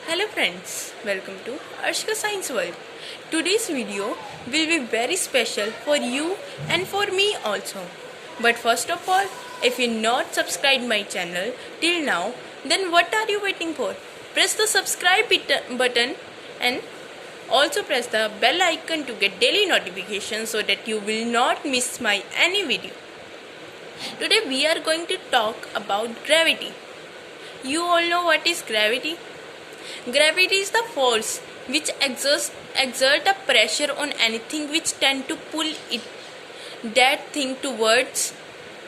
Hello friends, welcome to Arshka Science World. Today's video will be very special for you and for me also. But first of all, if you not subscribed my channel till now, then what are you waiting for? Press the subscribe button and also press the bell icon to get daily notifications so that you will not miss my any video. Today we are going to talk about gravity. You all know what is gravity? Gravity is the force which exert a pressure on anything which tend to pull that thing towards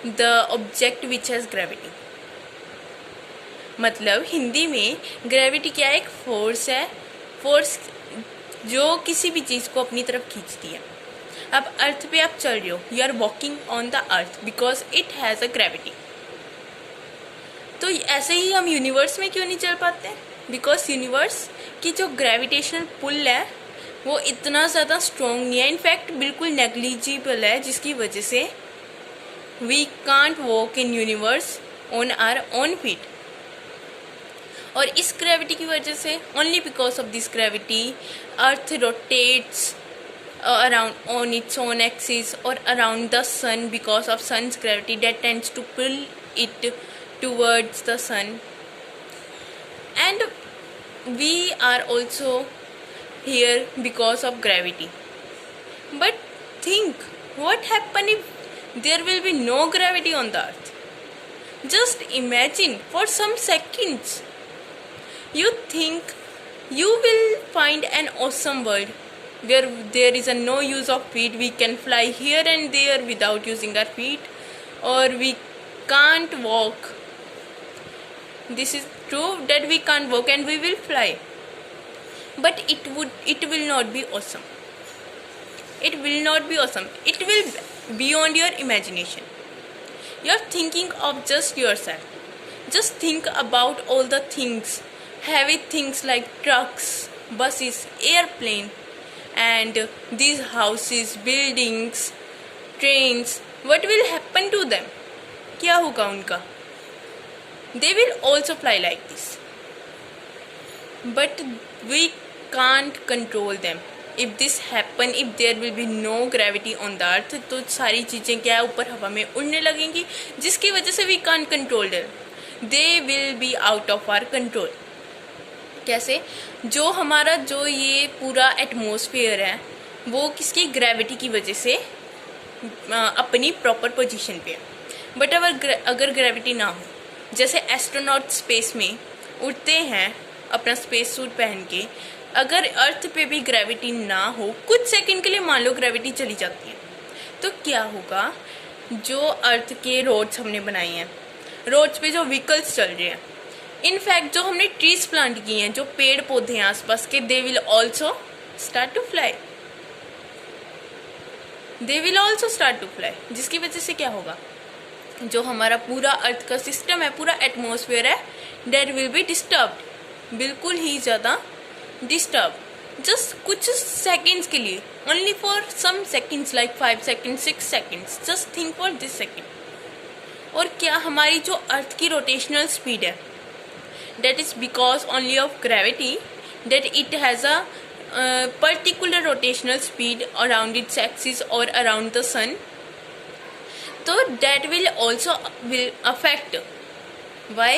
the object which has gravity. मतलब हिंदी में gravity क्या है? एक force है, force जो किसी भी चीज़ को अपनी तरफ खींचती है. अब अर्थ पे आप चल रहे हो, you are walking on the earth because it has a gravity. तो ऐसे ही हम यूनिवर्स में क्यों नहीं चल पाते? बिकॉज यूनिवर्स की जो ग्रेविटेशनल पुल है वो इतना ज़्यादा स्ट्रॉन्ग नहीं है, इनफैक्ट बिल्कुल नेग्लिजिबल है, जिसकी वजह से we can't walk in universe on our own feet. और इस ग्रेविटी की वजह से, only because of this gravity, earth rotates around on its own axis or around the sun because of sun's gravity that tends to pull it towards the sun. And we are also here because of gravity. But think, what happen if there will be no gravity on the earth? Just imagine for some seconds. You think you will find an awesome world where there is a no use of feet. We can fly here and there without using our feet, or we can't walk. This is true that we can't walk and we will fly, but it will not be awesome. It will not be awesome. It will beyond your imagination. You're thinking of just yourself. Just think about all the things, heavy things like trucks, buses, airplane, and these houses, buildings, trains. What will happen to them? क्या होगा उनका? They will also fly like this, but we can't control them. If this happen, if there will be no gravity on the earth, तो सारी चीज़ें क्या है, ऊपर हवा में उड़ने लगेंगी, जिसकी वजह से we can't control them. They will be out of our control. कैसे? जो हमारा जो ये पूरा एटमॉस्फेयर है वो किसकी ग्रेविटी की वजह से अपनी प्रॉपर पोजीशन पे है. बट अगर ग्रेविटी ना हो, जैसे एस्ट्रोनॉट स्पेस में उड़ते हैं अपना स्पेस सूट पहन के, अगर अर्थ पे भी ग्रेविटी ना हो, कुछ सेकंड के लिए मान लो ग्रेविटी चली जाती है, तो क्या होगा? जो अर्थ के रोड्स हमने बनाए हैं, रोड्स पे जो व्हीकल्स चल रहे हैं, इनफैक्ट जो हमने ट्रीज प्लांट किए हैं, जो पेड़ पौधे हैं आसपास के, they will also start to fly. They will also start to fly, जिसकी वजह से क्या होगा? जो हमारा पूरा अर्थ का सिस्टम है, पूरा एटमॉस्फेयर है, दैट विल बी डिस्टर्ब्ड, बिल्कुल ही ज़्यादा डिस्टर्ब. जस्ट कुछ सेकेंड्स के लिए, only for some seconds, like 5 seconds, 6 seconds. Just think for this second. और क्या हमारी जो अर्थ की रोटेशनल स्पीड है, that is because only of gravity, that it has a particular rotational speed around its axis or around the sun. So that will also affect. Why?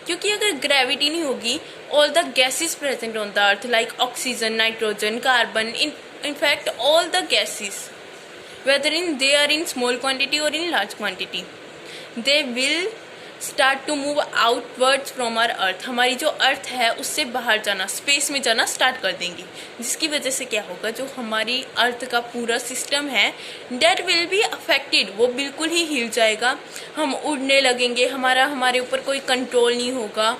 क्योंकि अगर gravity नहीं होगी, all the gases present on the earth like oxygen, nitrogen, carbon, in fact all the gases, whether they are in small quantity or in large quantity, they will start to move outwards from our earth. हमारी जो अर्थ है उससे बाहर जाना, space में जाना start कर देंगी, जिसकी वजह से क्या होगा? जो हमारी अर्थ का पूरा सिस्टम है, दैट विल बी अफेक्टेड. वो बिल्कुल ही हिल जाएगा, हम उड़ने लगेंगे, हमारे ऊपर कोई कंट्रोल नहीं होगा.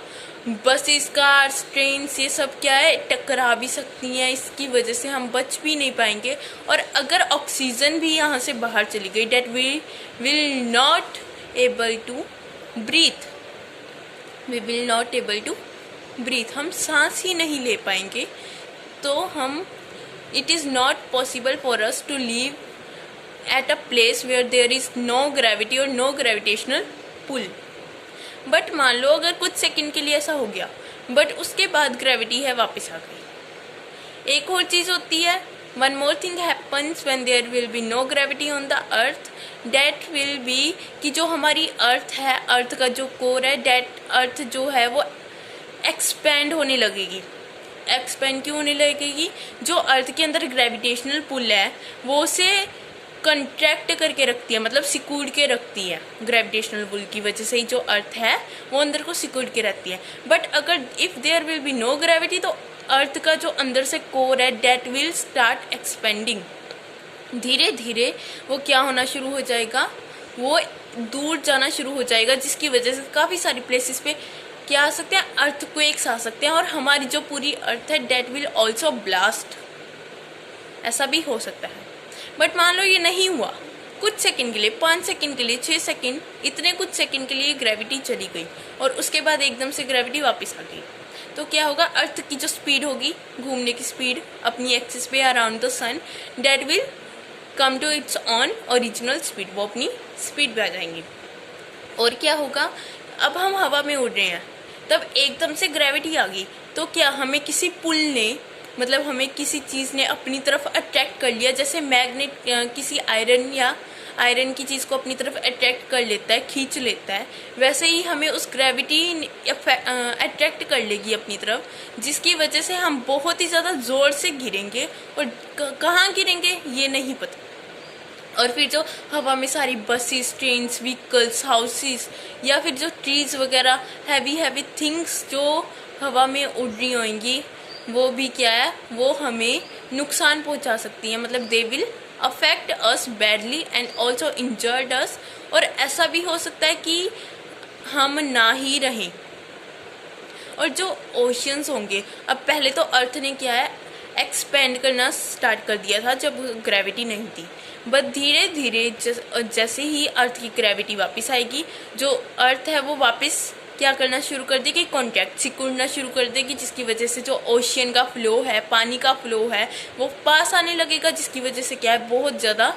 बसेस, कार्स, ट्रेन, ये सब क्या है, टकरा भी सकती हैं, इसकी वजह से हम बच भी नहीं पाएंगे. और अगर ऑक्सीजन भी यहाँ से बाहर चली गई, that will not able to breathe. We will not able to breathe. हम सांस ही नहीं ले पाएंगे. तो हम, it is not possible for us to live at a place where there is no gravity और नो ग्रेविटेशनल पुल. बट मान लो अगर कुछ सेकंड के लिए ऐसा हो गया, बट उसके बाद ग्रेविटी है वापस आ गई। एक और चीज़ होती है, one more thing happens when there will be no gravity on the earth, that will be कि जो हमारी अर्थ है, अर्थ का जो कोर है, डेट अर्थ जो है वो एक्सपेंड होने लगेगी। एक्सपेंड क्यों होने लगेगी? जो अर्थ के अंदर ग्रेविटेशनल पुल है वो उसे कंट्रैक्ट करके रखती है, मतलब सिकुड़ के रखती है। ग्रेविटेशनल पुल की वजह से ही जो अर्थ है वो अंदर को सिकुड़ के रखती है। बट अगर if there will be no gravity तो अर्थ का जो अंदर से कोर है डेट विल स्टार्ट एक्सपेंडिंग। धीरे धीरे वो क्या होना शुरू हो जाएगा, वो दूर जाना शुरू हो जाएगा, जिसकी वजह से काफ़ी सारी प्लेसेस पे क्या आ सकते हैं, अर्थक्वेक्स आ सकते हैं, और हमारी जो पूरी अर्थ है डेट विल ऑल्सो ब्लास्ट। ऐसा भी हो सकता है। बट मान लो ये नहीं हुआ, कुछ सेकंड के लिए, 5 सेकंड के लिए, 6 सेकंड, इतने कुछ सेकंड के लिए ग्रेविटी चली गई और उसके बाद एकदम से ग्रेविटी वापस आ गई, तो क्या होगा, अर्थ की जो स्पीड होगी, घूमने की स्पीड अपनी एक्सिस पे around the sun, that will come to its on original speed, वो अपनी स्पीड पे आ जाएंगी। और क्या होगा, अब हम हवा में उड़ रहे हैं, तब एकदम से ग्रेविटी आ गई, तो क्या हमें किसी पुल ने, मतलब हमें किसी चीज़ ने अपनी तरफ अट्रैक्ट कर लिया, जैसे मैग्नेट किसी आयरन या आयरन की चीज़ को अपनी तरफ अट्रैक्ट कर लेता है, खींच लेता है, वैसे ही हमें उस ग्रेविटी अट्रैक्ट कर लेगी अपनी तरफ, जिसकी वजह से हम बहुत ही ज़्यादा ज़ोर से गिरेंगे, और कहाँ गिरेंगे ये नहीं पता। और फिर जो हवा में सारी बसेस, ट्रेन्स, व्हीकल्स, हाउसेस या फिर जो ट्रीज़ वगैरह, हैवी थिंग्स जो हवा में उड़ रही होंगी, वो भी क्या है, वो हमें नुकसान पहुंचा सकती हैं, मतलब they will affect us badly and also injured us. और ऐसा भी हो सकता है कि हम ना ही रहें। और जो ओशियंस होंगे, अब पहले तो अर्थ ने क्या है, एक्सपेंड करना स्टार्ट कर दिया था जब ग्रेविटी नहीं थी, बट धीरे धीरे जैसे ही अर्थ की ग्रेविटी वापस आएगी, जो अर्थ है वो वापस क्या करना शुरू कर देगी, कॉन्ट्रैक्ट, सिकुड़ना शुरू कर देगी, जिसकी वजह से जो ओशियन का फ्लो है, पानी का फ्लो है, वो पास आने लगेगा, जिसकी वजह से क्या है, बहुत ज़्यादा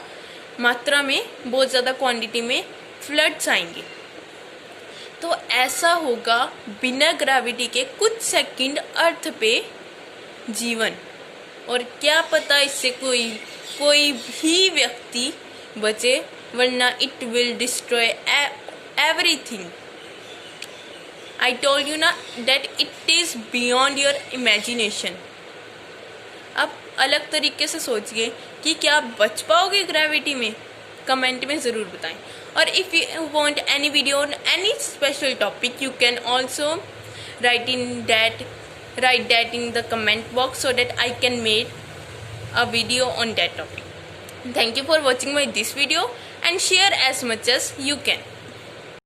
मात्रा में, बहुत ज़्यादा क्वांटिटी में फ्लड्स आएंगे। तो ऐसा होगा बिना ग्रेविटी के कुछ सेकंड अर्थ पे जीवन, और क्या पता इससे कोई भी व्यक्ति बचे, वरना it will destroy everything. I told you ना that it is beyond your imagination. अब अलग तरीके से सोचिए कि क्या आप बच पाओगे ग्रेविटी में, कमेंट में ज़रूर बताएं। और if you want any video on any special topic, you can also write that in the comment box so that I can make a video on that topic. Thank you for watching this video and share as much as you can.